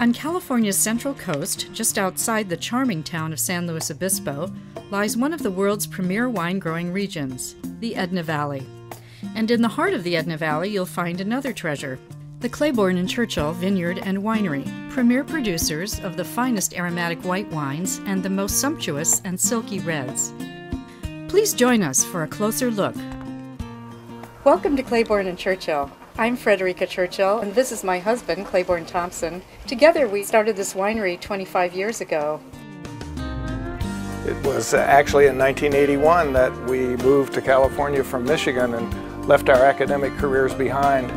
On California's central coast, just outside the charming town of San Luis Obispo, lies one of the world's premier wine-growing regions, the Edna Valley. And in the heart of the Edna Valley, you'll find another treasure, the Claiborne Churchill Vineyard and Winery, premier producers of the finest aromatic white wines and the most sumptuous and silky reds. Please join us for a closer look. Welcome to Claiborne Churchill. I'm Fredericka Churchill, and this is my husband, Claiborne Thompson. Together we started this winery 25 years ago. It was actually in 1981 that we moved to California from Michigan and left our academic careers behind.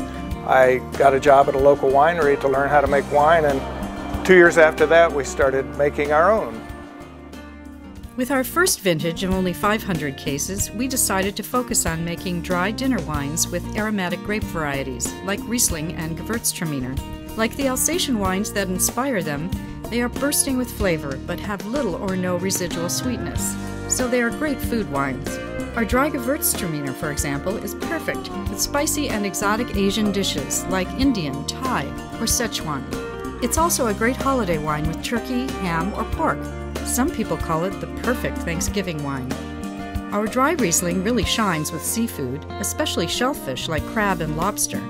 I got a job at a local winery to learn how to make wine, and 2 years after that we started making our own. With our first vintage of only 500 cases, we decided to focus on making dry dinner wines with aromatic grape varieties, like Riesling and Gewürztraminer. Like the Alsatian wines that inspire them, they are bursting with flavor but have little or no residual sweetness, so they are great food wines. Our dry Gewürztraminer, for example, is perfect with spicy and exotic Asian dishes like Indian, Thai, or Sichuan. It's also a great holiday wine with turkey, ham, or pork. Some people call it the perfect Thanksgiving wine. Our dry Riesling really shines with seafood, especially shellfish like crab and lobster.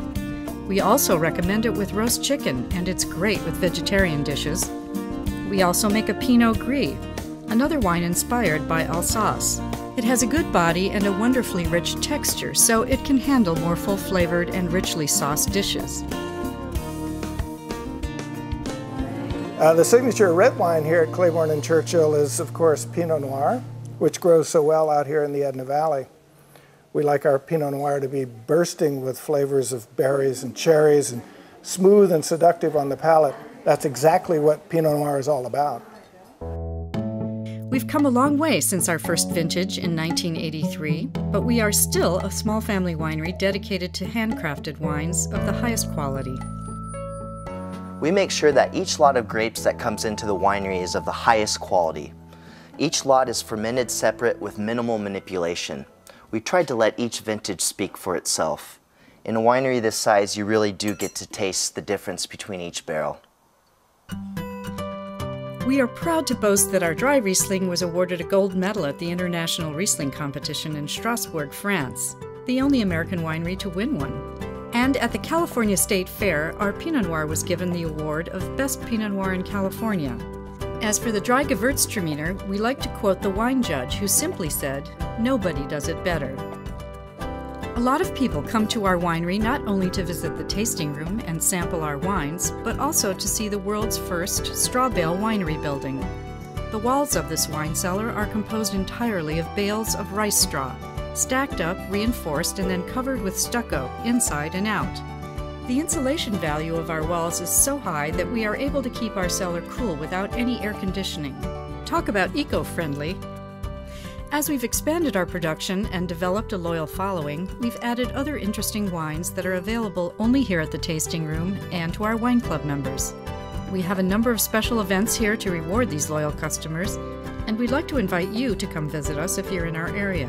We also recommend it with roast chicken, and it's great with vegetarian dishes. We also make a Pinot Gris, another wine inspired by Alsace. It has a good body and a wonderfully rich texture, so it can handle more full-flavored and richly sauced dishes. The signature red wine here at Claiborne Churchill is, of course, Pinot Noir, which grows so well out here in the Edna Valley. We like our Pinot Noir to be bursting with flavors of berries and cherries and smooth and seductive on the palate. That's exactly what Pinot Noir is all about. We've come a long way since our first vintage in 1983, but we are still a small family winery dedicated to handcrafted wines of the highest quality. We make sure that each lot of grapes that comes into the winery is of the highest quality. Each lot is fermented separate with minimal manipulation. We tried to let each vintage speak for itself. In a winery this size, you really do get to taste the difference between each barrel. We are proud to boast that our dry Riesling was awarded a gold medal at the International Riesling Competition in Strasbourg, France, the only American winery to win one. And at the California State Fair, our Pinot Noir was given the award of Best Pinot Noir in California. As for the dry Gewürztraminer, we like to quote the wine judge who simply said, "Nobody does it better." A lot of people come to our winery not only to visit the tasting room and sample our wines, but also to see the world's first straw bale winery building. The walls of this wine cellar are composed entirely of bales of rice straw, stacked up, reinforced, and then covered with stucco, inside and out. The insulation value of our walls is so high that we are able to keep our cellar cool without any air conditioning. Talk about eco-friendly! As we've expanded our production and developed a loyal following, we've added other interesting wines that are available only here at the tasting room and to our wine club members. We have a number of special events here to reward these loyal customers, and we'd like to invite you to come visit us if you're in our area.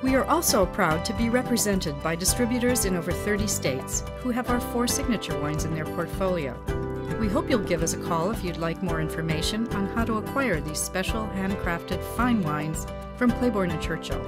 We are also proud to be represented by distributors in over 30 states who have our 4 signature wines in their portfolio. We hope you'll give us a call if you'd like more information on how to acquire these special handcrafted fine wines from Claiborne Churchill.